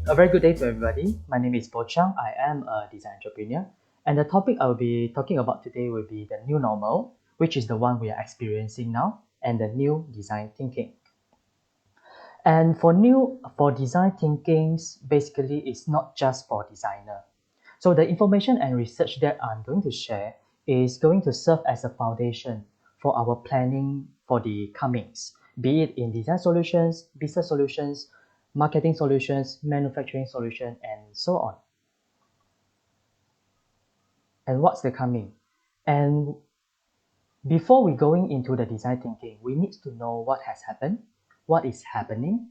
A very good day to everybody. My name is Bo Chang. I am a design entrepreneur. And the topic I will be talking about today will be the new normal, which is the one we are experiencing now, and the new design thinking. And for design thinking, basically it's not just for designer. So the information and research that I'm going to share is going to serve as a foundation for our planning for the comings, be it in design solutions, business solutions, marketing solutions, manufacturing solution, and so on. And what's the coming? And before we going into the design thinking, we need to know what has happened, what is happening,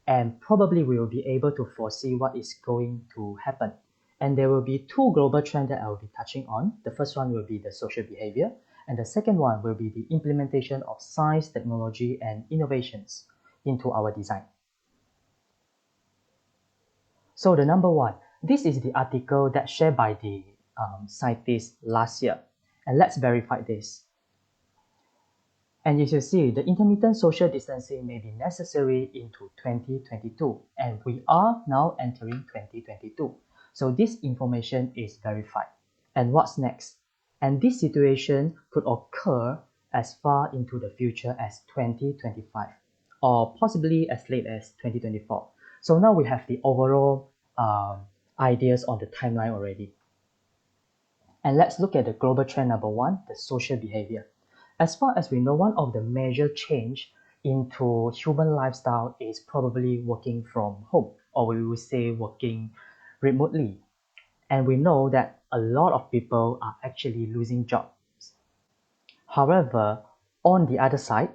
and probably we will be able to foresee what is going to happen. And there will be two global trends that I will be touching on. The first one will be the social behavior, and the second one will be the implementation of science, technology, and innovations into our design. So the number one, this is the article that shared by the scientists last year. And let's verify this. And you should see the intermittent social distancing may be necessary into 2022. And we are now entering 2022. So this information is verified. And what's next? And this situation could occur as far into the future as 2025 or possibly as late as 2024. So now we have the overall ideas on the timeline already. And let's look at the global trend number one, the social behavior. As far as we know, one of the major change into human lifestyle is probably working from home, or we will say working remotely. And we know that a lot of people are actually losing jobs. However, on the other side,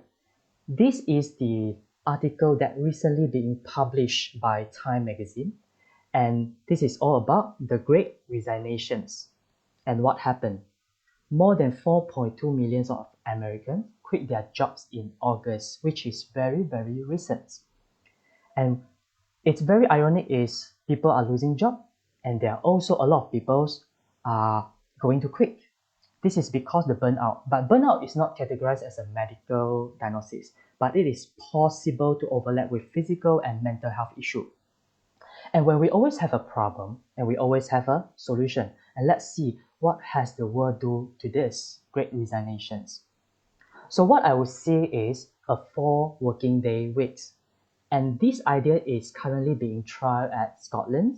this is the article that recently being published by Time magazine, and this is all about the Great Resignations. And what happened? More than 4.2 million of Americans quit their jobs in August, which is very, very recent. And it's very ironic is people are losing jobs, and there are also a lot of people are going to quit. This is because the burnout. But burnout is not categorized as a medical diagnosis, but it is possible to overlap with physical and mental health issue. And when we always have a problem and we always have a solution, and let's see what has the world do to this Great Resignations. So what I would say is a 4 working day weeks. And this idea is currently being tried at Scotland,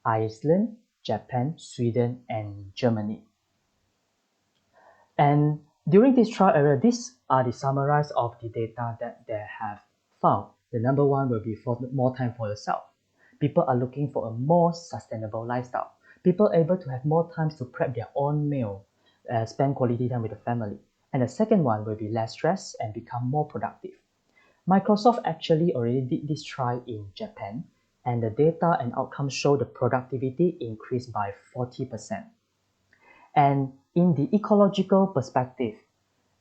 Iceland, Japan, Sweden, and Germany. And during this trial area, these are the summaries of the data that they have found. The number one will be for more time for yourself. People are looking for a more sustainable lifestyle. People are able to have more time to prep their own meal, spend quality time with the family. And the second one will be less stress and become more productive. Microsoft actually already did this trial in Japan, and the data and outcomes show the productivity increased by 40%. And in the ecological perspective,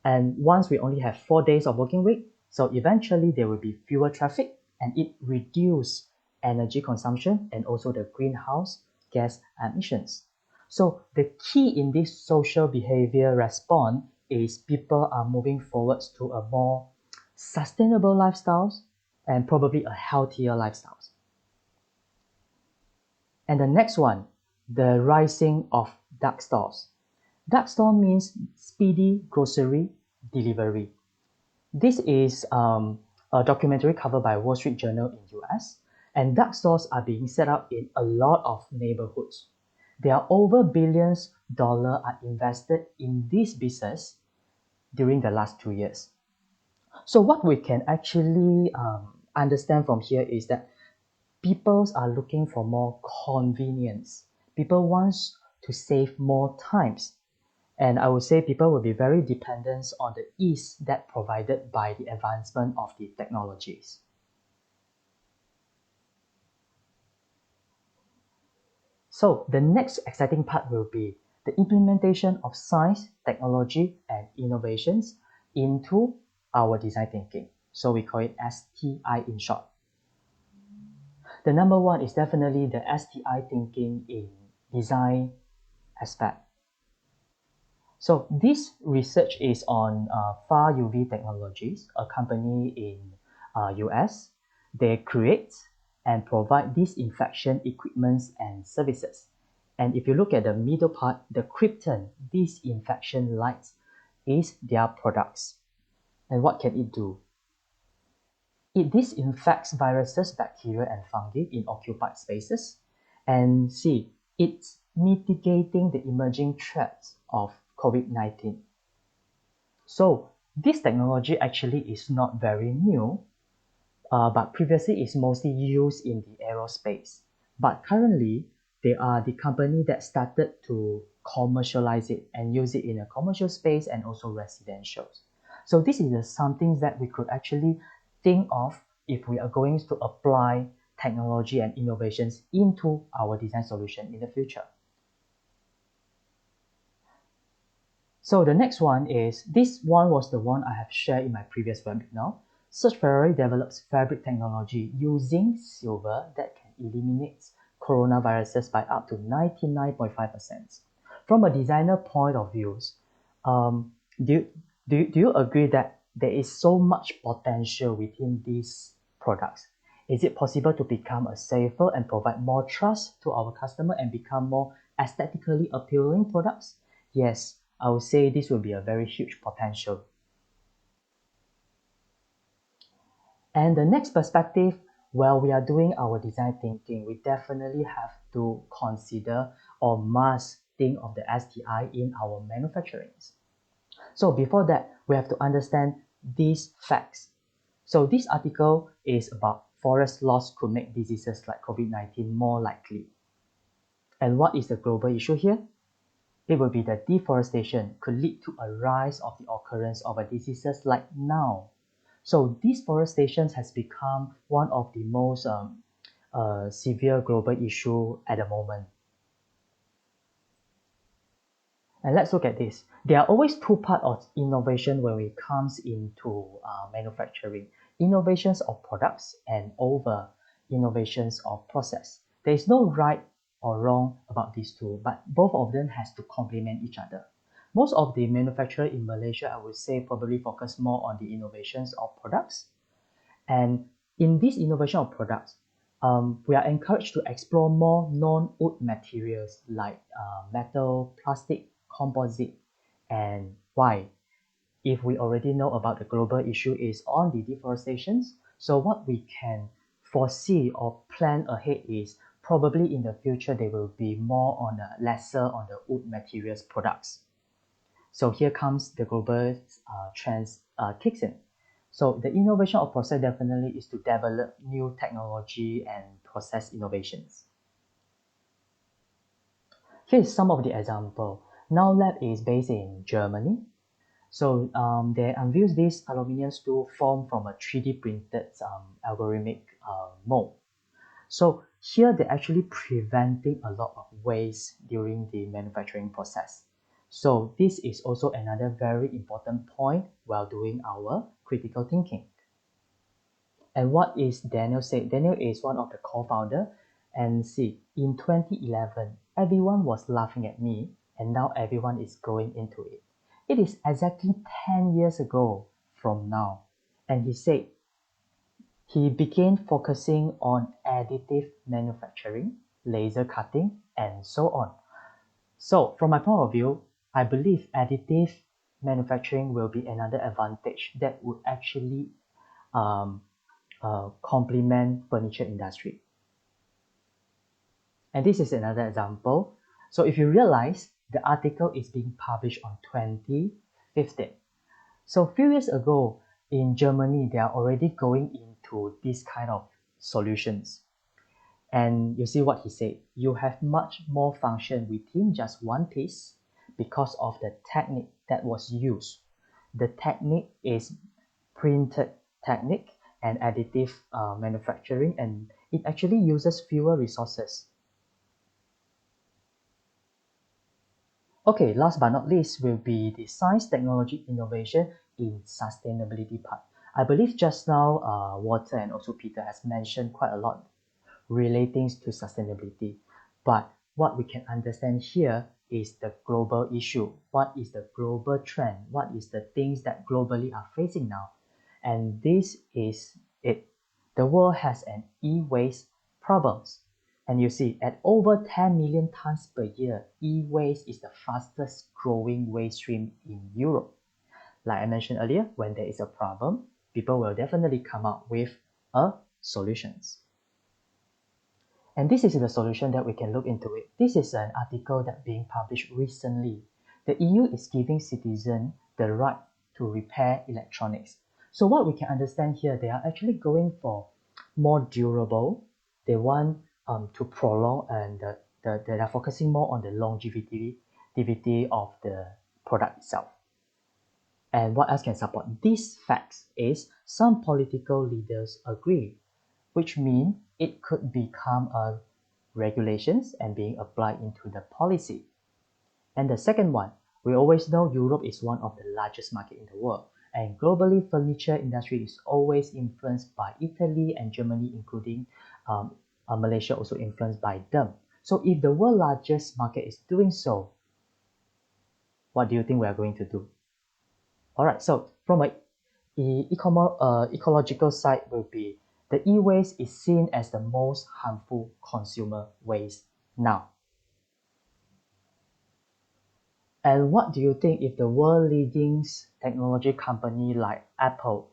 and once we only have 4 days of working week, so eventually there will be fewer traffic and it reduces energy consumption and also the greenhouse gas emissions. So the key in this social behavior response is people are moving forwards to a more sustainable lifestyles and probably a healthier lifestyles. And the next one, the rising of dark stores. Dark store means speedy grocery delivery. This is a documentary covered by Wall Street Journal in US, and dark stores are being set up in a lot of neighborhoods. There are over billions of dollars are invested in this business during the last 2 years. So what we can actually understand from here is that people are looking for more convenience. People want to save more times. And I would say people will be very dependent on the ease that provided by the advancement of the technologies. So the next exciting part will be the implementation of science, technology, and innovations into our design thinking. So we call it STI in short. The number one is definitely the STI thinking in design aspect. So this research is on Far UV Technologies, a company in US. They create and provide disinfection equipments and services. And if you look at the middle part, the Krypton disinfection lights is their products. And what can it do? It disinfects viruses, bacteria, and fungi in occupied spaces. And see, it's mitigating the emerging threats of COVID-19. So this technology actually is not very new, but previously it's mostly used in the aerospace. But currently, they are the company that started to commercialize it and use it in a commercial space and also residential. So this is something that we could actually think of if we are going to apply technology and innovations into our design solution in the future. So the next one is, this one was the one I have shared in my previous webinar. Search Ferrari develops fabric technology using silver that can eliminate coronaviruses by up to 99.5%. From a designer point of view, do you agree that there is so much potential within these products? Is it possible to become a safer and provide more trust to our customer and become more aesthetically appealing products? Yes, I would say this will be a very huge potential. And the next perspective, while we are doing our design thinking, we definitely have to consider or must think of the STI in our manufacturing. So before that, we have to understand these facts. So this article is about forest loss could make diseases like COVID-19 more likely. And what is the global issue here? It will be that deforestation could lead to a rise of the occurrence of diseases like now. So deforestation has become one of the most severe global issue at the moment. And let's look at this. There are always two parts of innovation when it comes into manufacturing. Innovations of products and over innovations of process. There is no right or wrong about these two, but both of them has to complement each other. Most of the manufacturers in Malaysia, I would say, probably focus more on the innovations of products. And in this innovation of products, we are encouraged to explore more non-wood materials like metal, plastic, composite. And why? If we already know about the global issue is on the deforestation, so what we can foresee or plan ahead is probably in the future there will be more on the lesser on the wood materials products. So here comes the global trends kicks in. So the innovation of process definitely is to develop new technology and process innovations. Here's some of the example. Now Lab is based in Germany. So they unveiled this aluminum stool formed from a 3D printed algorithmic mold. So here they're actually preventing a lot of waste during the manufacturing process. So this is also another very important point while doing our critical thinking. And what is Daniel said? Daniel is one of the co-founder. And see, in 2011, everyone was laughing at me, and now everyone is going into it. It is exactly 10 years ago from now. And he said he began focusing on additive manufacturing, laser cutting, and so on. So from my point of view, I believe additive manufacturing will be another advantage that would actually complement furniture industry. And this is another example. So if you realize, the article is being published on 2015. So a few years ago in Germany, they are already going into this kind of solutions. And you see what he said, you have much more function within just one piece because of the technique that was used. The technique is printed technique and additive manufacturing, and it actually uses fewer resources. Okay, last but not least will be the science, technology, innovation in sustainability part. I believe just now Walter and also Peter has mentioned quite a lot relating to sustainability. But what we can understand here is the global issue. What is the global trend? What is the things that globally are facing now? And this is it. The world has an e-waste problems. And you see, at over 10 million tons per year, e-waste is the fastest growing waste stream in Europe. Like I mentioned earlier, when there is a problem, people will definitely come up with a solutions. And this is the solution that we can look into it. This is an article that being published recently. The EU is giving citizens the right to repair electronics. So what we can understand here, they are actually going for more durable. They want to prolong, and they are focusing more on the longevity of the product itself. And what else can support these facts is some political leaders agree, which means it could become a regulations and being applied into the policy. And the second one, we always know Europe is one of the largest market in the world, and globally furniture industry is always influenced by Italy and Germany, including Malaysia also influenced by them. So if the world largest market is doing so, what do you think we are going to do? All right, so from an ecological side will be the e-waste is seen as the most harmful consumer waste now. And what do you think if the world leading technology company like Apple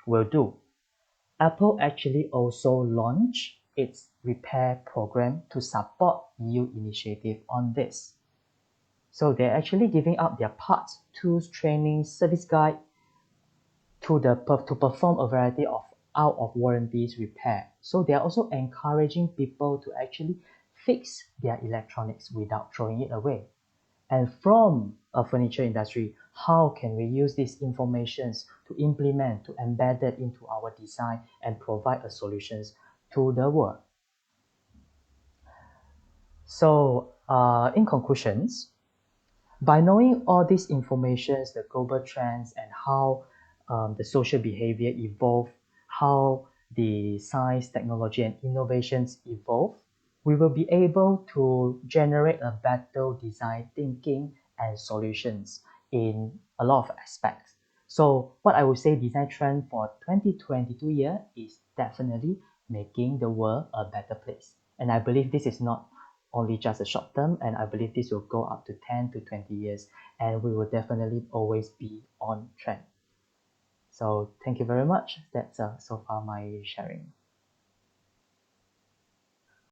will do? Apple actually also launched its repair program to support EU initiative on this. So they're actually giving up their parts, tools, training, service guide to perform a variety of out of warranties repair. So they are also encouraging people to actually fix their electronics without throwing it away. And from a furniture industry, how can we use these informations to implement, to embed it into our design and provide a solutions to the world? So in conclusions, by knowing all these informations, the global trends, and how the social behavior evolve, how the science, technology, and innovations evolve, we will be able to generate a better design thinking and solutions in a lot of aspects. So what I would say design trend for 2022 year is definitely making the world a better place. And I believe this is not only just a short term, and I believe this will go up to 10 to 20 years, and we will definitely always be on trend. So thank you very much. That's so far my sharing.